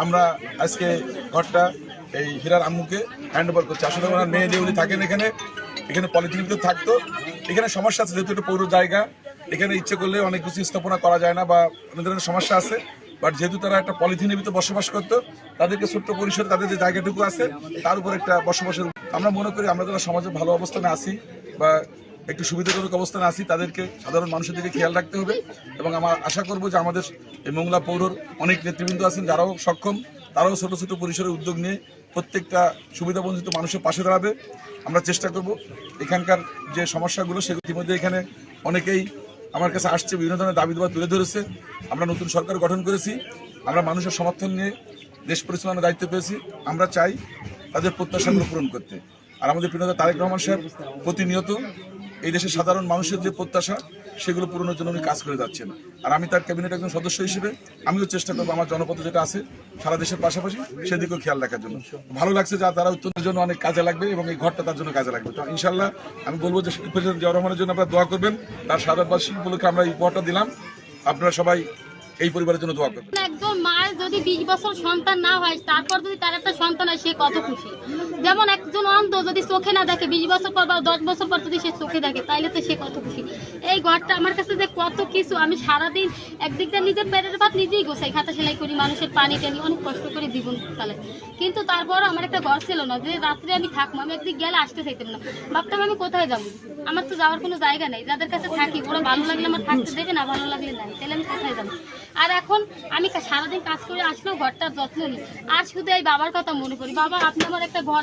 আমরা আজকে ঘরটা এই হীরার আম্মুকে হ্যান্ড ওভার করছি। আসলে ওনার মেয়ে যে উনি থাকেন এখানে পলিথিন ভিতরে থাকতো। এখানে সমস্যা আছে, যেহেতু একটা পৌর জায়গা, এখানে ইচ্ছে করলে অনেক কিছু স্থাপনা করা যায় না বা অনেক ধরনের সমস্যা আছে। বাট যেহেতু তারা একটা পলিথিনের ভিতরে বসবাস করতো, তাদেরকে ছোট্ট পরিসরে তাদের যে জায়গাটুকু আছে তার উপর একটা বসবাসের, আমরা মনে করি আমরা যারা সমাজে ভালো অবস্থানে আছি বা একটু সুবিধাজনক অবস্থানে আছি, তাদেরকে সাধারণ মানুষের দিকে খেয়াল রাখতে হবে। এবং আমার আশা করব যে আমাদের এই মোংলা পৌরর অনেক নেতৃবৃন্দ আছেন যারাও সক্ষম, তারাও ছোট ছোট পরিসরে উদ্যোগ নিয়ে প্রত্যেকটা সুবিধাবঞ্চিত মানুষের পাশে দাঁড়াবে। আমরা চেষ্টা করব এখানকার যে সমস্যাগুলো সেগুলো ইতিমধ্যে এখানে অনেকেই আমার কাছে আসছে, বিভিন্ন ধরনের দাবি দাবা তুলে ধরেছে। আমরা নতুন সরকার গঠন করেছি, আমরা মানুষের সমর্থন নিয়ে দেশ পরিচালনার দায়িত্ব পেয়েছি। আমরা চাই তাদের প্রত্যাশাগুলো পূরণ করতে। আর আমাদের প্রিয় নেতা তারেক রহমান সাহেব প্রতিনিয়ত এই দেশের সাধারণ মানুষের যে প্রত্যাশা সেগুলো পূরণের জন্য উনি কাজ করে যাচ্ছেন। আর আমি তার ক্যাবিনেট একজন সদস্য হিসেবে আমিও চেষ্টা করবো আমার জনপদ যেটা আছে সারা দেশের পাশাপাশি সেদিকেও খেয়াল রাখার জন্য। ভালো লাগছে যা তারা উত্তরের জন্য অনেক কাজে লাগবে এবং এই ঘরটা তার জন্য কাজে লাগবে। তো ইনশাল্লাহ আমি বলবো যে প্রেসিডেন্ট জিয়াউর রহমানের জন্য আপনারা দোয়া করবেন। তার সাধারণবাসী উপলক্ষে আমরা এই উপহারটা দিলাম, আপনারা সবাই এই পরিবারের জন্য দোয়া করবেন। একজন মায়ের যদি 20 বছর সন্তান না হয়, তারপর যদি তার একটা সন্তান হয়, সে কত খুশি। যেমন একজন অন্ধ যদি চোখে না দেখে, 20 বছর পর বা 10 বছর পর যদি সে চোখে দেখে, তাইলে তো সে কত খুশি। এই ঘরটা আমার কাছে যে কত কিছু, আমি সারাদিন একদিকটা নিজের পেটের ভাত নিজেই গোছাই, খাতা সেলাই করি, মানুষের পানি টানি অনেক কষ্ট করে জীবন চালাই। কিন্তু তারপরও আমার একটা ঘর ছিল না যে রাত্রে আমি থাকবো। আমি একদিক গেলে আসতে চাইতাম না, ভাবতাম আমি কোথায় যাবো, আমার তো যাওয়ার কোনো জায়গা নেই। যাদের কাছে থাকি ওরা ভালো লাগলে আমার থাকতে দেবে, না ভালো লাগলে নাই, তাহলে আমি কোথায় যাবো। আর এখন আমি সারাদিন কাজ করে আসলেও ঘরটার যত্ন নিই। আর শুধু এই বাবার কথা মনে করি, বাবা আপনি আমার একটা ঘর